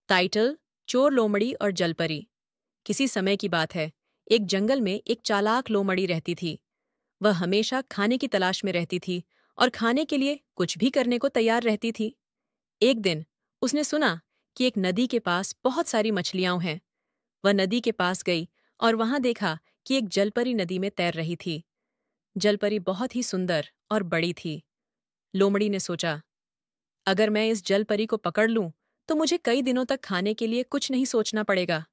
Title: चोर लोमड़ी और जलपरी। किसी समय की बात है, एक जंगल में एक चालाक लोमड़ी रहती थी। वह हमेशा खाने की तलाश में रहती थी और खाने के लिए कुछ भी करने को तैयार रहती थी। एक दिन उसने सुना कि एक नदी के पास बहुत सारी मछलियां हैं। वह नदी के पास गई और वहां देखा कि एक जलपरी नदी में तैर रही थी। जलपरी बहुत ही सुंदर और बड़ी थी। लोमड़ी ने सोचा, अगर मैं इस जलपरी को पकड़ लूं, तो मुझे कई दिनों तक खाने के लिए कुछ नहीं सोचना पड़ेगा।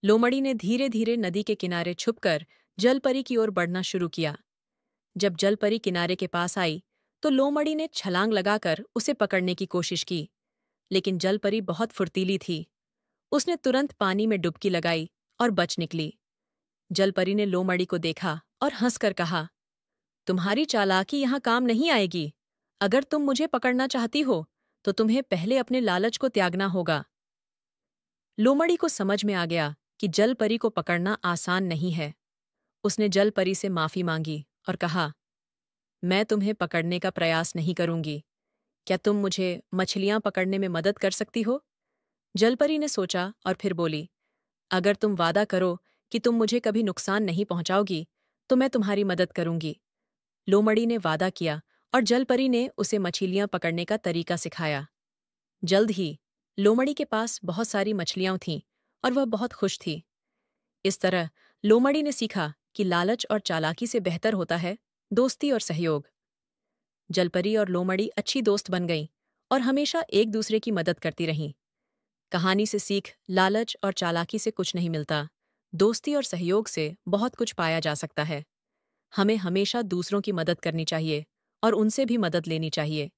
लोमड़ी ने धीरे धीरे नदी के किनारे छुपकर जलपरी की ओर बढ़ना शुरू किया। जब जलपरी किनारे के पास आई, तो लोमड़ी ने छलांग लगाकर उसे पकड़ने की कोशिश की, लेकिन जलपरी बहुत फुर्तीली थी। उसने तुरंत पानी में डुबकी लगाई और बच निकली। जलपरी ने लोमड़ी को देखा और हंसकर कहा, तुम्हारी चालाकी यहाँ काम नहीं आएगी। अगर तुम मुझे पकड़ना चाहती हो, तो तुम्हें पहले अपने लालच को त्यागना होगा। लोमड़ी को समझ में आ गया कि जलपरी को पकड़ना आसान नहीं है। उसने जलपरी से माफी मांगी और कहा, मैं तुम्हें पकड़ने का प्रयास नहीं करूंगी। क्या तुम मुझे मछलियां पकड़ने में मदद कर सकती हो? जलपरी ने सोचा और फिर बोली, अगर तुम वादा करो कि तुम मुझे कभी नुकसान नहीं पहुंचाओगी, तो मैं तुम्हारी मदद करूंगी। लोमड़ी ने वादा किया और जलपरी ने उसे मछलियां पकड़ने का तरीका सिखाया। जल्द ही लोमड़ी के पास बहुत सारी मछलियां थीं और वह बहुत खुश थी। इस तरह लोमड़ी ने सीखा कि लालच और चालाकी से बेहतर होता है दोस्ती और सहयोग। जलपरी और लोमड़ी अच्छी दोस्त बन गईं और हमेशा एक दूसरे की मदद करती रहीं। कहानी से सीख: लालच और चालाकी से कुछ नहीं मिलता। दोस्ती और सहयोग से बहुत कुछ पाया जा सकता है। हमें हमेशा दूसरों की मदद करनी चाहिए और उनसे भी मदद लेनी चाहिए।